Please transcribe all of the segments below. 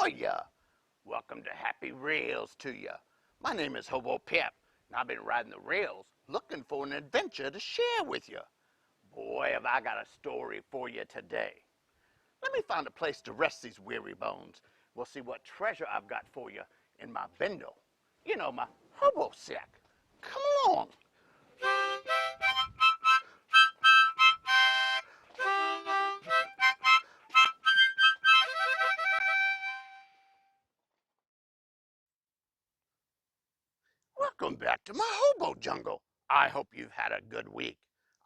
are ya? Welcome to Happy Rails to ya. My name is Hobo Pap, and I've been riding the rails looking for an adventure to share with you. Boy, have I got a story for you today. Let me find a place to rest these weary bones. We'll see what treasure I've got for you in my bindle. You know, my hobo sack. Come along. Welcome back to my hobo jungle. I hope you've had a good week.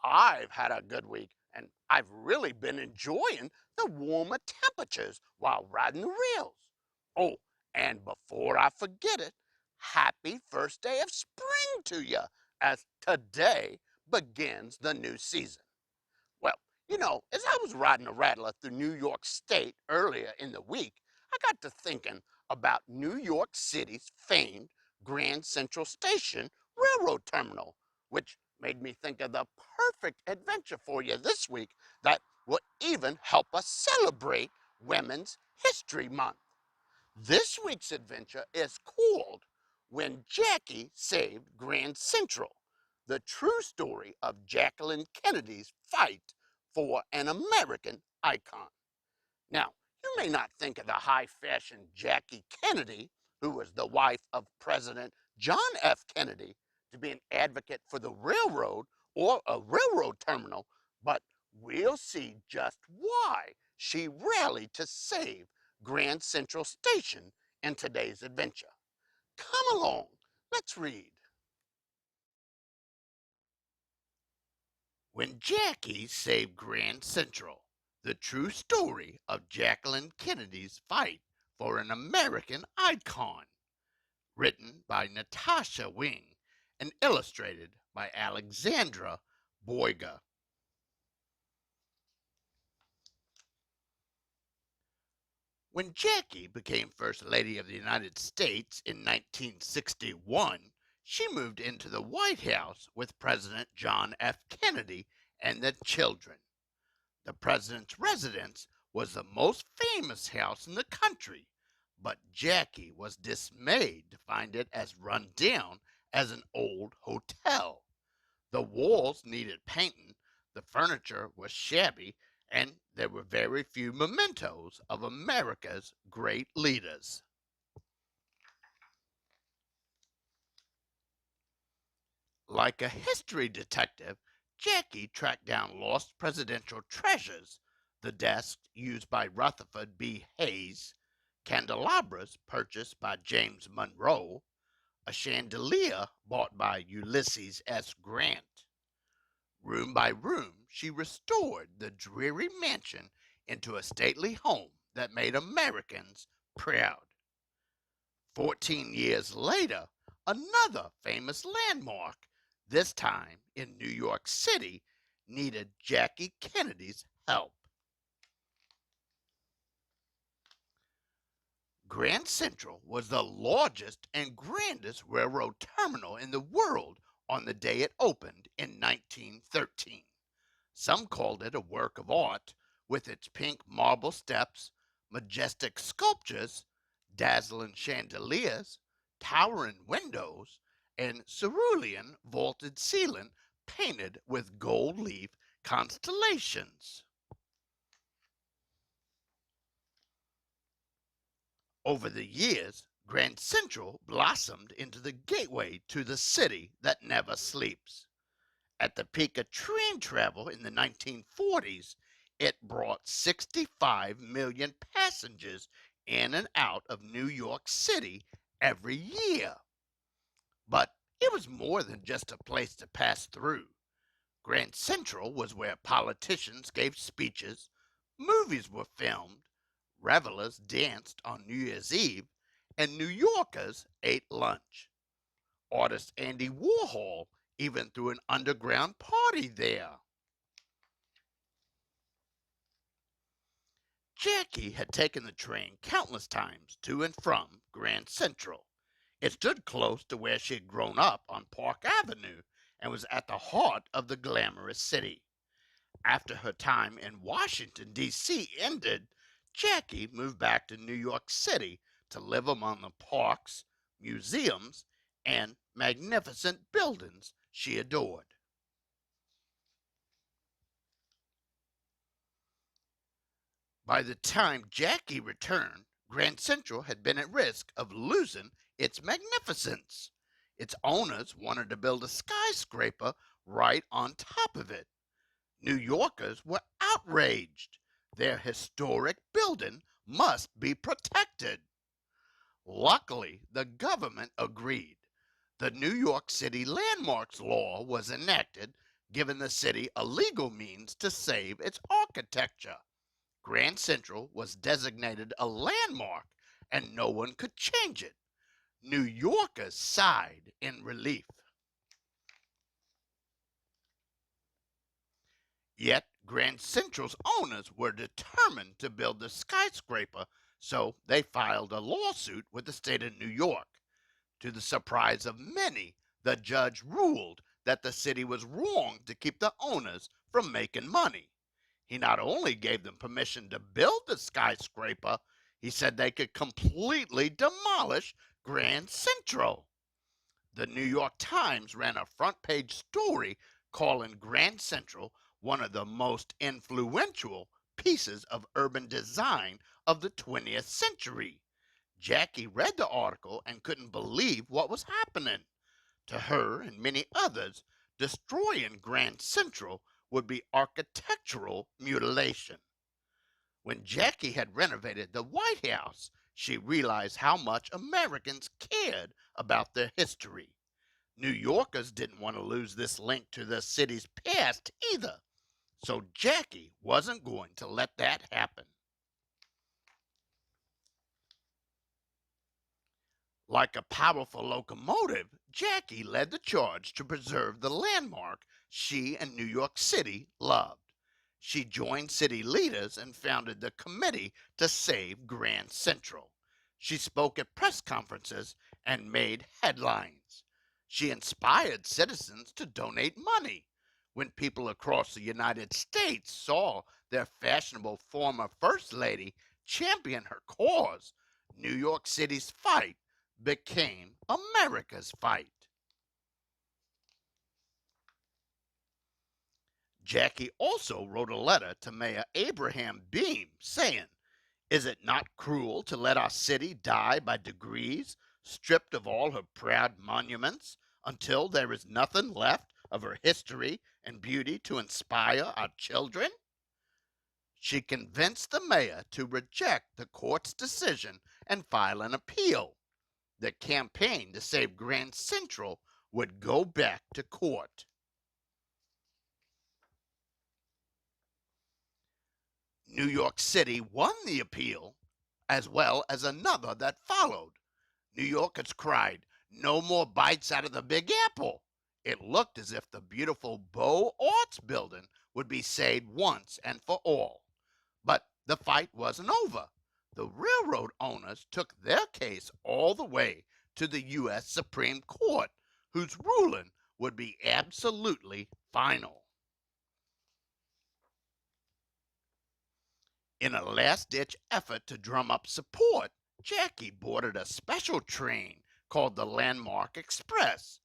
I've had a good week, and I've really been enjoying the warmer temperatures while riding the rails. Oh, and before I forget it, happy first day of spring to you, as today begins the new season. Well, as I was riding a rattler through New York State earlier in the week, I got to thinking about New York City's famed Grand Central Station Railroad Terminal, which made me think of the perfect adventure for you this week that will even help us celebrate Women's History Month. This week's adventure is called When Jackie Saved Grand Central, the true story of Jacqueline Kennedy's fight for an American icon. Now, you may not think of the high-fashion Jackie Kennedy, who was the wife of President John F. Kennedy, to be an advocate for the railroad or a railroad terminal, but we'll see just why she rallied to save Grand Central Station in today's adventure. Come along, let's read. When Jackie Saved Grand Central, the true story of Jacqueline Kennedy's fight for an American icon. Written by Natasha Wing and illustrated by Alexandra Boyga. When Jackie became First Lady of the United States in 1961, she moved into the White House with President John F. Kennedy and the children. The president's residence was the most famous house in the country, but Jackie was dismayed to find it as run down as an old hotel. The walls needed painting, the furniture was shabby, and there were very few mementos of America's great leaders. Like a history detective, Jackie tracked down lost presidential treasures, the desk used by Rutherford B. Hayes, candelabras purchased by James Monroe, a chandelier bought by Ulysses S. Grant. Room by room, she restored the dreary mansion into a stately home that made Americans proud. 14 years later, another famous landmark, this time in New York City, needed Jackie Kennedy's help. Grand Central was the largest and grandest railroad terminal in the world on the day it opened in 1913. Some called it a work of art, with its pink marble steps, majestic sculptures, dazzling chandeliers, towering windows, and cerulean vaulted ceiling painted with gold leaf constellations. Over the years, Grand Central blossomed into the gateway to the city that never sleeps. At the peak of train travel in the 1940s, it brought 65 million passengers in and out of New York City every year. But it was more than just a place to pass through. Grand Central was where politicians gave speeches, movies were filmed, revelers danced on New Year's Eve, and New Yorkers ate lunch. Artist Andy Warhol even threw an underground party there. Jackie had taken the train countless times to and from Grand Central. It stood close to where she had grown up on Park Avenue and was at the heart of the glamorous city. After her time in Washington, D.C. ended, Jackie moved back to New York City to live among the parks, museums, and magnificent buildings she adored. By the time Jackie returned, Grand Central had been at risk of losing its magnificence. Its owners wanted to build a skyscraper right on top of it. New Yorkers were outraged. Their historic building must be protected. Luckily, the government agreed. The New York City Landmarks Law was enacted, giving the city a legal means to save its architecture. Grand Central was designated a landmark, and no one could change it. New Yorkers sighed in relief. Yet Grand Central's owners were determined to build the skyscraper, so they filed a lawsuit with the state of New York. To the surprise of many, the judge ruled that the city was wrong to keep the owners from making money. He not only gave them permission to build the skyscraper, he said they could completely demolish Grand Central. The New York Times ran a front page story calling Grand Central one of the most influential pieces of urban design of the 20th century. Jackie read the article and couldn't believe what was happening. To her and many others, destroying Grand Central would be architectural mutilation. When Jackie had renovated the White House, she realized how much Americans cared about their history. New Yorkers didn't want to lose this link to the city's past either, so Jackie wasn't going to let that happen. Like a powerful locomotive, Jackie led the charge to preserve the landmark she and New York City loved. She joined city leaders and founded the Committee to Save Grand Central. She spoke at press conferences and made headlines. She inspired citizens to donate money. When people across the United States saw their fashionable former First Lady champion her cause, New York City's fight became America's fight. Jackie also wrote a letter to Mayor Abraham Beame saying, "Is it not cruel to let our city die by degrees, stripped of all her proud monuments, until there is nothing left of her history and beauty to inspire our children?" She convinced the mayor to reject the court's decision and file an appeal. The campaign to save Grand Central would go back to court. New York City won the appeal, as well as another that followed. New Yorkers cried, "No more bites out of the Big Apple." It looked as if the beautiful Beaux Arts building would be saved once and for all. But the fight wasn't over. The railroad owners took their case all the way to the U.S. Supreme Court, whose ruling would be absolutely final. In a last-ditch effort to drum up support, Jackie boarded a special train called the Landmark Express.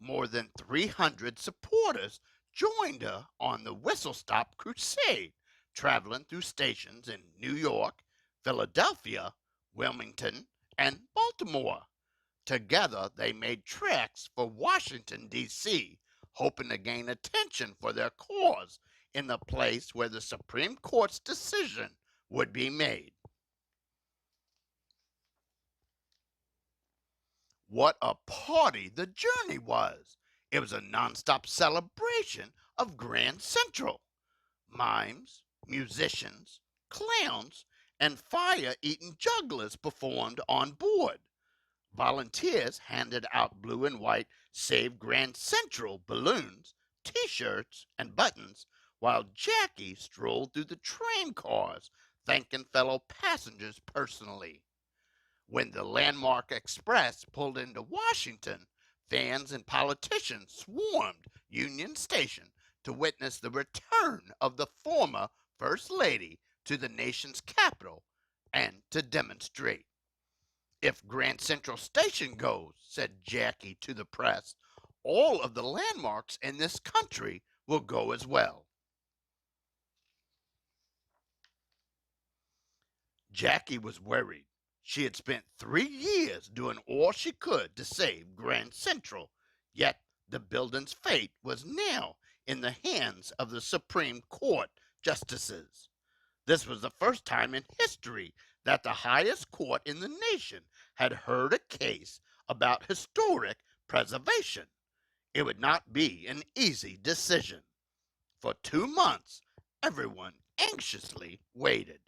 More than 300 supporters joined her on the whistle-stop crusade, traveling through stations in New York, Philadelphia, Wilmington, and Baltimore. Together, they made tracks for Washington, D.C., hoping to gain attention for their cause in the place where the Supreme Court's decision would be made. What a party the journey was! It was a nonstop celebration of Grand Central. Mimes, musicians, clowns, and fire-eating jugglers performed on board. Volunteers handed out blue and white Save Grand Central balloons, t-shirts, and buttons, while Jackie strolled through the train cars, thanking fellow passengers personally. When the Landmark Express pulled into Washington, fans and politicians swarmed Union Station to witness the return of the former First Lady to the nation's capital and to demonstrate. If Grand Central Station goes, said Jackie to the press, all of the landmarks in this country will go as well. Jackie was worried. She had spent 3 years doing all she could to save Grand Central, yet the building's fate was now in the hands of the Supreme Court justices. This was the first time in history that the highest court in the nation had heard a case about historic preservation. It would not be an easy decision. For 2 months, everyone anxiously waited.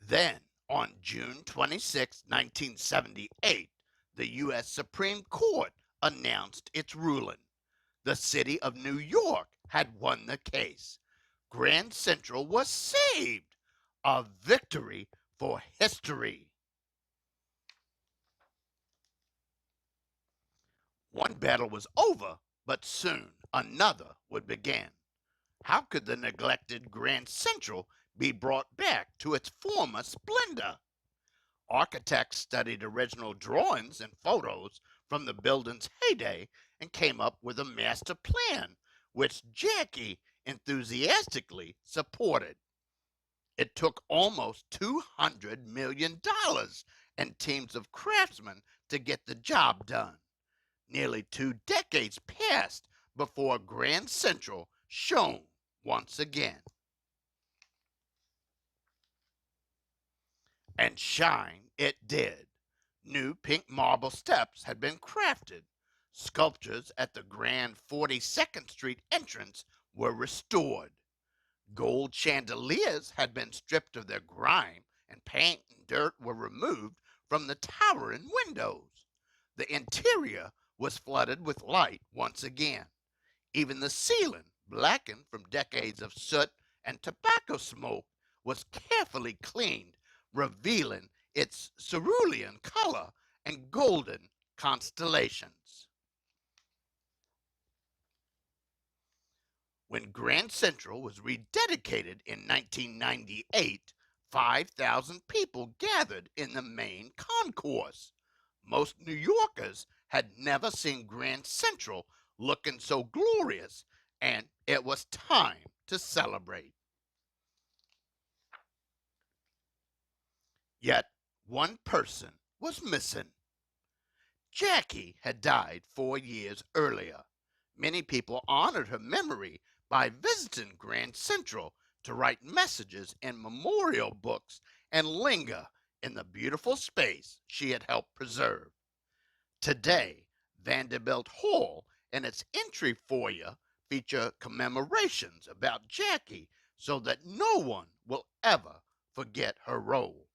Then, on June 26, 1978, the U.S. Supreme Court announced its ruling. The city of New York had won the case. Grand Central was saved. A victory for history. One battle was over, but soon another would begin. How could the neglected Grand Central be brought back to its former splendor? Architects studied original drawings and photos from the building's heyday and came up with a master plan, which Jackie enthusiastically supported. It took almost $200 million and teams of craftsmen to get the job done. Nearly 2 decades passed before Grand Central shone once again. And shine it did. New pink marble steps had been crafted. Sculptures at the grand 42nd Street entrance were restored. Gold chandeliers had been stripped of their grime, and paint and dirt were removed from the towering windows. The interior was flooded with light once again. Even the ceiling, blackened from decades of soot and tobacco smoke, was carefully cleaned, revealing its cerulean color and golden constellations. When Grand Central was rededicated in 1998, 5,000 people gathered in the main concourse. Most New Yorkers had never seen Grand Central looking so glorious, and it was time to celebrate. Yet one person was missing. Jackie had died 4 years earlier. Many people honored her memory by visiting Grand Central to write messages in memorial books and linger in the beautiful space she had helped preserve. Today, Vanderbilt Hall and its entry foyer feature commemorations about Jackie so that no one will ever forget her role.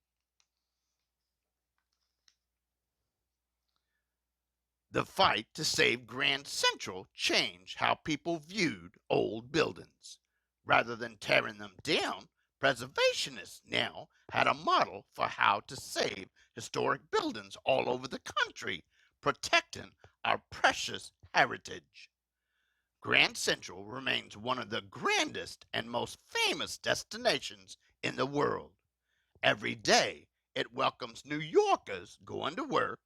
The fight to save Grand Central changed how people viewed old buildings. Rather than tearing them down, preservationists now had a model for how to save historic buildings all over the country, protecting our precious heritage. Grand Central remains one of the grandest and most famous destinations in the world. Every day, it welcomes New Yorkers going to work,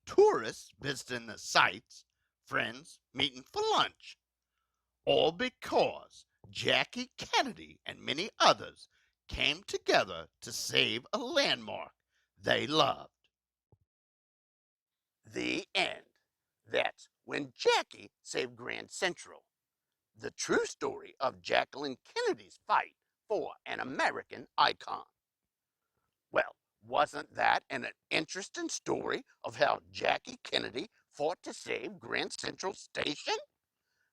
tourists visiting the sites, friends meeting for lunch, all because Jackie Kennedy and many others came together to save a landmark they loved. The end. That's when Jackie saved Grand Central. The true story of Jacqueline Kennedy's fight for an American icon. Well, wasn't that an interesting story of how Jackie Kennedy fought to save Grand Central Station?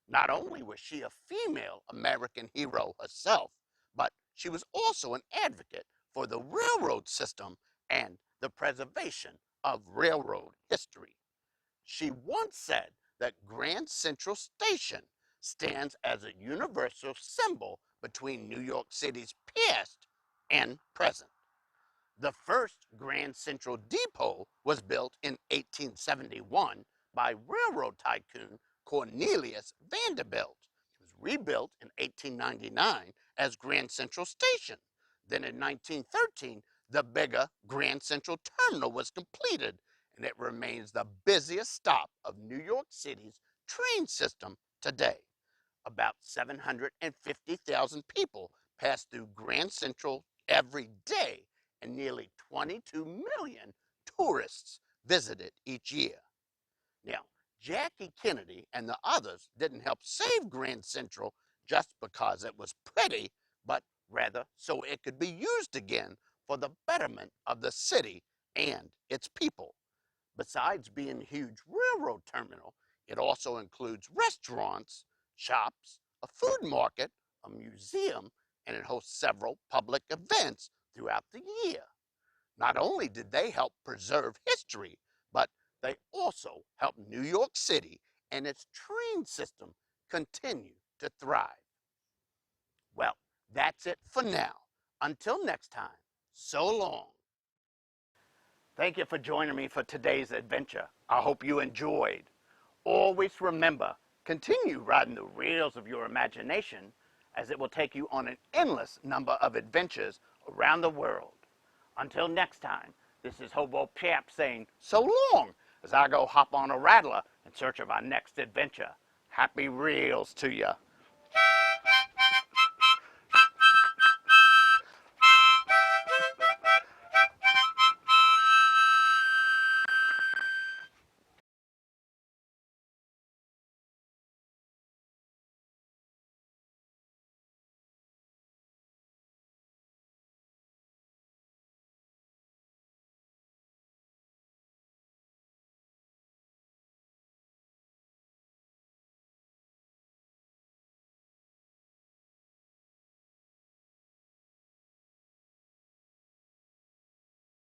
Not only was she a female American hero herself, but she was also an advocate for the railroad system and the preservation of railroad history. She once said that Grand Central Station stands as a universal symbol between New York City's past and present. The first Grand Central Depot was built in 1871 by railroad tycoon Cornelius Vanderbilt. It was rebuilt in 1899 as Grand Central Station. Then in 1913, the bigger Grand Central Terminal was completed, and it remains the busiest stop of New York City's train system today. About 750,000 people pass through Grand Central every day, and nearly 22 million tourists visit it each year. Now, Jackie Kennedy and the others didn't help save Grand Central just because it was pretty, but rather so it could be used again for the betterment of the city and its people. Besides being a huge railroad terminal, it also includes restaurants, shops, a food market, a museum, and it hosts several public events throughout the year. Not only did they help preserve history, but they also helped New York City and its train system continue to thrive. Well, that's it for now. Until next time, so long. Thank you for joining me for today's adventure. I hope you enjoyed. Always remember, continue riding the rails of your imagination, as it will take you on an endless number of adventures around the world. Until next time, this is Hobo Pap saying so long as I go hop on a rattler in search of our next adventure. Happy rails to you.